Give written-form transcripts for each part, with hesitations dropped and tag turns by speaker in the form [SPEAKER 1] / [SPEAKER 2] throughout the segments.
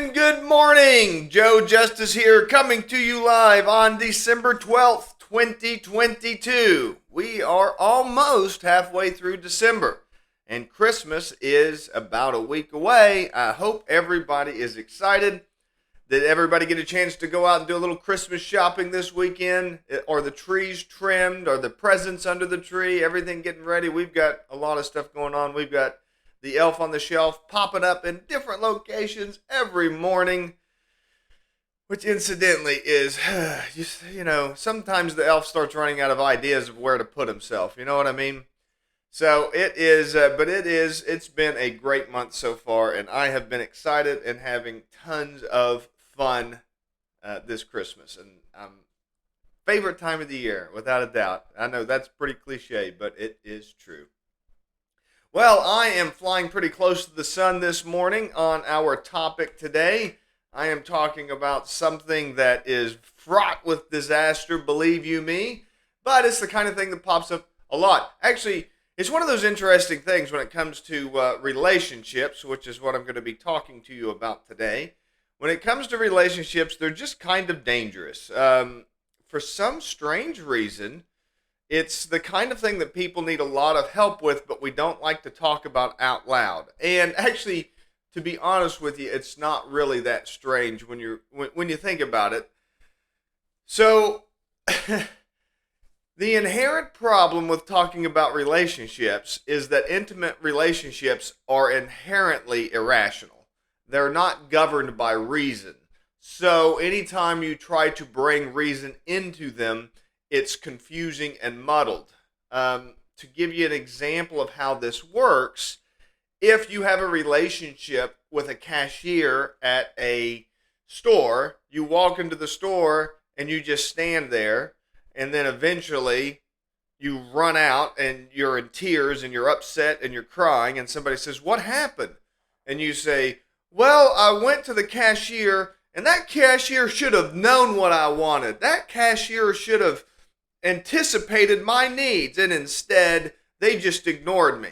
[SPEAKER 1] And good morning. Joe Justice here, coming to you live on December 12th, 2022. We are almost halfway through December, and Christmas is about a week away. I hope everybody is excited. Did everybody get a chance to go out and do a little Christmas shopping this weekend? Are the trees trimmed? Are the presents under the tree? Everything getting ready? We've got a lot of stuff going on. We've got the elf on the shelf popping up in different locations every morning, which incidentally is, sometimes the elf starts running out of ideas of where to put himself. You know what I mean? So it is, it's been a great month so far, and I have been excited and having tons of fun this Christmas. And favorite time of the year, without a doubt. I know that's pretty cliche, but it is true. Well, I am flying pretty close to the sun this morning on our topic today. I am talking about something that is fraught with disaster, believe you me, but it's the kind of thing that pops up a lot. Actually, it's one of those interesting things when it comes to relationships, which is what I'm going to be talking to you about today. When it comes to relationships, they're just kind of dangerous. For some strange reason, it's the kind of thing that people need a lot of help with, but we don't like to talk about out loud. And actually, to be honest with you, it's not really that strange when you think about it. So, the inherent problem with talking about relationships is that intimate relationships are inherently irrational. They're not governed by reason. So, anytime you try to bring reason into them, it's confusing and muddled. To give you an example of how this works, if you have a relationship with a cashier at a store, you walk into the store and you just stand there, and then eventually you run out and you're in tears and you're upset and you're crying, and somebody says, "What happened?" And you say, "Well, I went to the cashier and that cashier should have known what I wanted. That cashier should have anticipated my needs, and instead they just ignored me."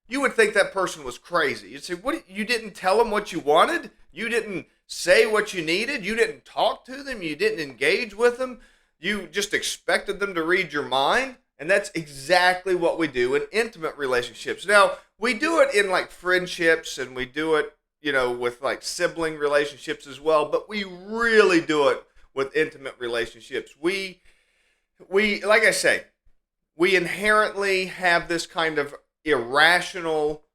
[SPEAKER 1] You would think that person was crazy. You'd say, "What? You didn't tell them what you wanted? You didn't say what you needed? You didn't talk to them? You didn't engage with them? You just expected them to read your mind?" And that's exactly what we do in intimate relationships. Now, we do it in like friendships, and we do it, with like sibling relationships as well, but we really do it with intimate relationships. We like I say, we inherently have this kind of irrational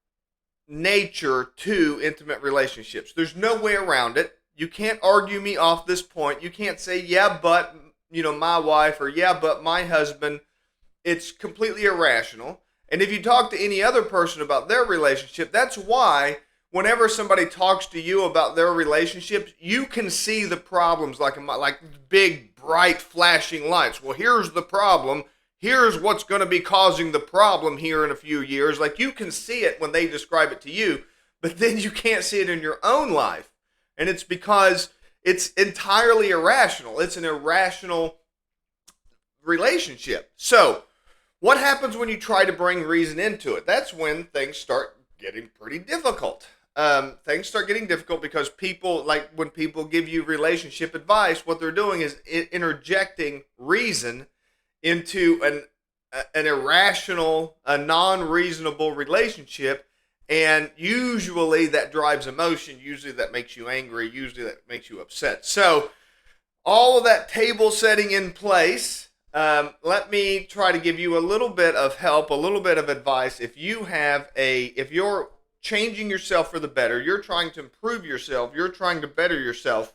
[SPEAKER 1] nature to intimate relationships. There's no way around it. You can't argue me off this point. You can't say, "Yeah, but, my wife," or "Yeah, but my husband." It's completely irrational. And if you talk to any other person about their relationship, that's why whenever somebody talks to you about their relationships, you can see the problems like big, bright, flashing lights. Well, here's the problem. Here's what's going to be causing the problem here in a few years. Like, you can see it when they describe it to you, but then you can't see it in your own life. And it's because it's entirely irrational. It's an irrational relationship. So, what happens when you try to bring reason into it? That's when things start getting pretty difficult. Things start getting difficult because people, like when people give you relationship advice, what they're doing is interjecting reason into an irrational, a non-reasonable relationship, and usually that drives emotion. Usually that makes you angry. Usually that makes you upset. So all of that table setting in place, let me try to give you a little bit of help, a little bit of advice. If you're changing yourself for the better, you're trying to improve yourself, you're trying to better yourself,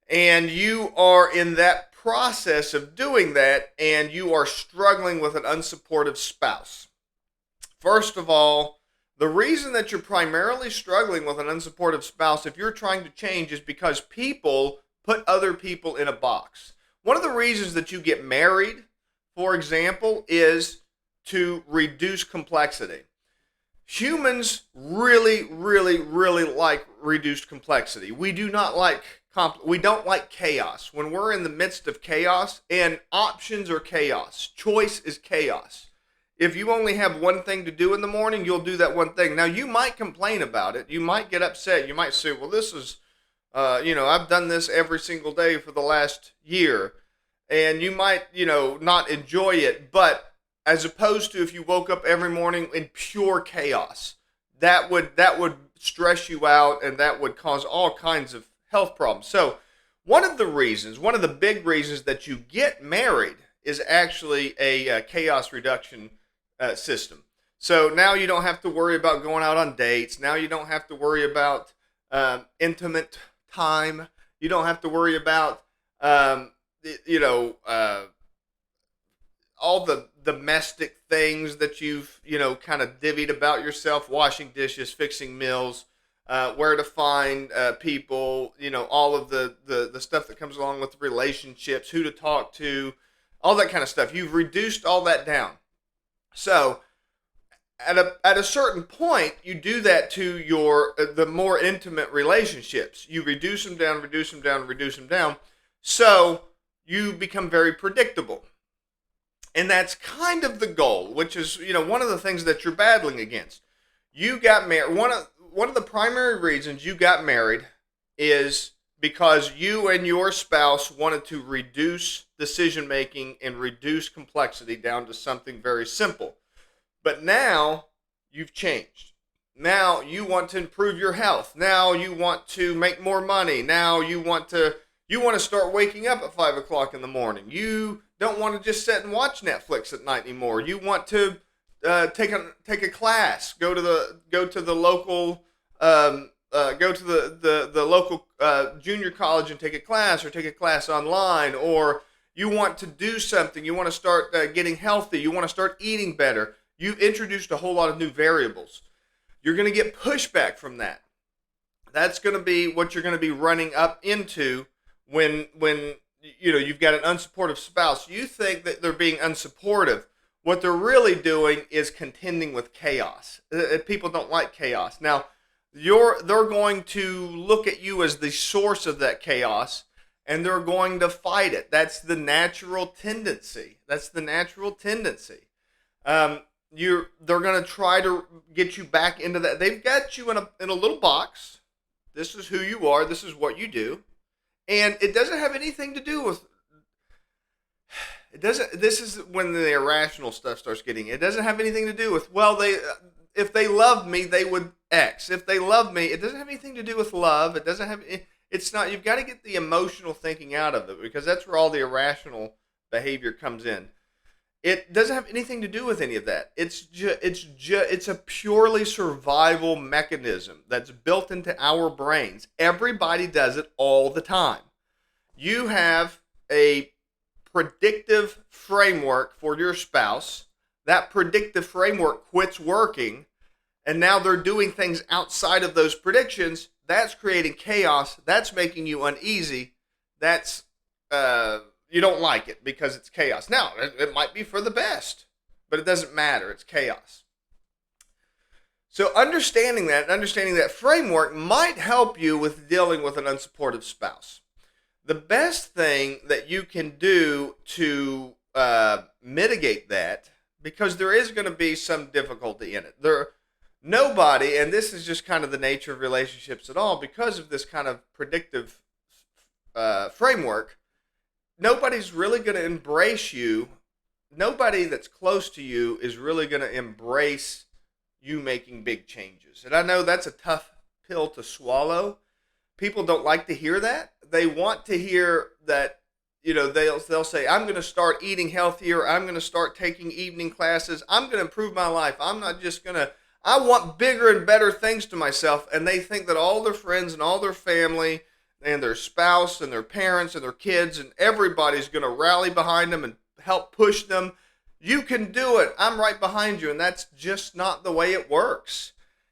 [SPEAKER 1] and you are in that process of doing that, and you are struggling with an unsupportive spouse. First of all, the reason that you're primarily struggling with an unsupportive spouse, if you're trying to change, is because people put other people in a box. One of the reasons that you get married, for example, is to reduce complexity. Humans really, really, really like reduced complexity. We don't like chaos. When we're in the midst of chaos, and options are chaos, choice is chaos. If you only have one thing to do in the morning, you'll do that one thing. Now, you might complain about it. You might get upset. You might say, well, this is I've done this every single day for the last year. And you might, not enjoy it, but as opposed to if you woke up every morning in pure chaos, that would stress you out, and that would cause all kinds of health problems. So, one of the big reasons that you get married is actually a chaos reduction system. So now you don't have to worry about going out on dates. Now you don't have to worry about intimate time. You don't have to worry about um, you know, all the domestic things that you've, kind of divvied about yourself: washing dishes, fixing meals, where to find people, all of the stuff that comes along with relationships, who to talk to, all that kind of stuff. You've reduced all that down. So at a certain point, you do that to your the more intimate relationships. You reduce them down, reduce them down, reduce them down. So you become very predictable. And that's kind of the goal, which is, one of the things that you're battling against. You got married. One of the primary reasons you got married is because you and your spouse wanted to reduce decision making and reduce complexity down to something very simple. But now you've changed. Now you want to improve your health. Now you want to make more money. Now you want to start waking up at 5 o'clock in the morning. You don't want to just sit and watch Netflix at night anymore. You want to take a class. Go to the local local junior college and take a class, or take a class online. Or you want to do something. You want to start getting healthy. You want to start eating better. You've introduced a whole lot of new variables. You're going to get pushback from that. That's going to be what you're going to be running up into when you've got an unsupportive spouse. You think that they're being unsupportive. What they're really doing is contending with chaos. People don't like chaos. Now, they're going to look at you as the source of that chaos, and they're going to fight it. That's the natural tendency. They're going to try to get you back into that. They've got you in a little box. This is who you are. This is what you do. And it doesn't have anything to do with, this is when the irrational stuff starts getting, it doesn't have anything to do with, if they loved me, they would X. If they love me, it doesn't have anything to do with love. It's not, you've got to get the emotional thinking out of it, because that's where all the irrational behavior comes in. It doesn't have anything to do with any of that. It's a purely survival mechanism that's built into our brains. Everybody does it all the time. You have a predictive framework for your spouse. That predictive framework quits working, and now they're doing things outside of those predictions. That's creating chaos. That's making you uneasy. That's you don't like it because it's chaos. Now, it might be for the best, but it doesn't matter. It's chaos. So understanding that framework might help you with dealing with an unsupportive spouse. The best thing that you can do to mitigate that, because there is going to be some difficulty in it. Nobody, and this is just kind of the nature of relationships at all, because of this kind of predictive framework, nobody's really going to embrace you. Nobody that's close to you is really going to embrace you making big changes. And I know that's a tough pill to swallow. People don't like to hear that. They want to hear that, they'll say, I'm going to start eating healthier. I'm going to start taking evening classes. I'm going to improve my life. I'm not just going to, I want bigger and better things to myself. And they think that all their friends and all their family and their spouse and their parents and their kids and everybody's going to rally behind them and help push them. You can do it. I'm right behind you. And that's just not the way it works.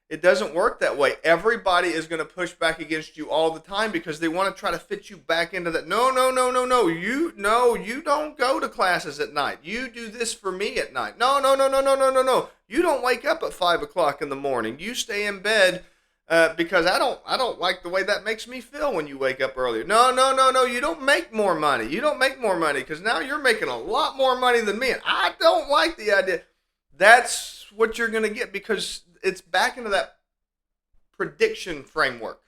[SPEAKER 1] It doesn't work that way. Everybody is going to push back against you all the time, because they want to try to fit you back into that. No. You don't go to classes at night. You do this for me at night. No. You don't wake up at 5 o'clock in the morning. You stay in bed because I don't like the way that makes me feel when you wake up earlier. No. You don't make more money. You don't make more money because now you're making a lot more money than me. And I don't like the idea. That's what you're going to get, because it's back into that prediction framework.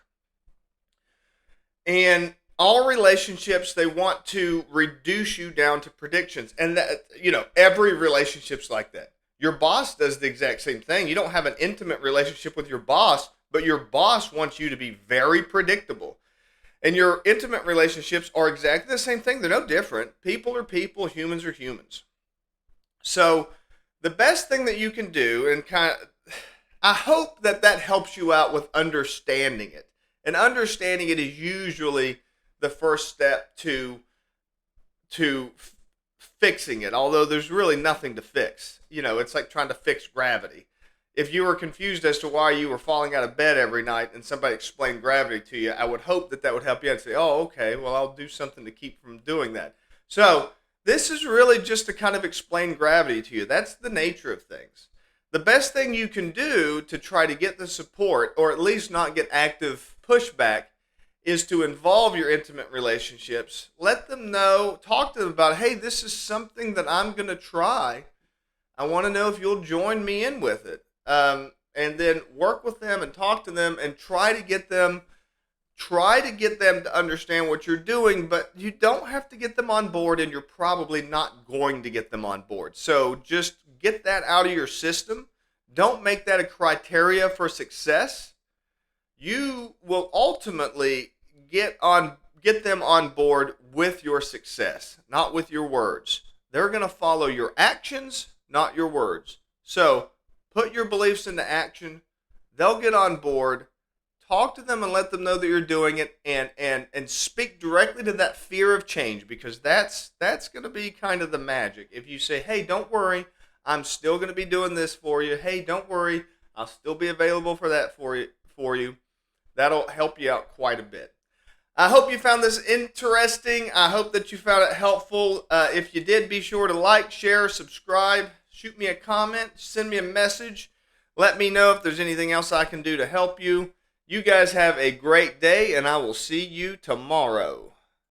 [SPEAKER 1] And all relationships, they want to reduce you down to predictions. And that, every relationship's like that. Your boss does the exact same thing. You don't have an intimate relationship with your boss, but your boss wants you to be very predictable. And your intimate relationships are exactly the same thing. They're no different. People are people, humans are humans. So the best thing that you can do, and I hope that helps you out with understanding it. And understanding it is usually the first step to fixing it. Although there's really nothing to fix. It's like trying to fix gravity. If you were confused as to why you were falling out of bed every night and somebody explained gravity to you, I would hope that would help you out and say, oh, okay, well, I'll do something to keep from doing that. So this is really just to kind of explain gravity to you. That's the nature of things. The best thing you can do to try to get the support, or at least not get active pushback, is to involve your intimate relationships. Let them know, talk to them about, hey, this is something that I'm going to try. I want to know if you'll join me in with it. And then work with them and talk to them and try to get them to understand what you're doing, but you don't have to get them on board, and you're probably not going to get them on board. So just get that out of your system. Don't make that a criteria for success. You will ultimately get them on board with your success, not with your words. They're going to follow your actions, not your words. So put your beliefs into action. They'll get on board. Talk to them and let them know that you're doing it, and speak directly to that fear of change, because that's going to be kind of the magic. If you say, hey, don't worry, I'm still going to be doing this for you. Hey, don't worry, I'll still be available for that for you. That'll help you out quite a bit. I hope you found this interesting. I hope that you found it helpful. If you did, be sure to like, share, subscribe. Shoot me a comment, send me a message. Let me know if there's anything else I can do to help you. You guys have a great day, and I will see you tomorrow.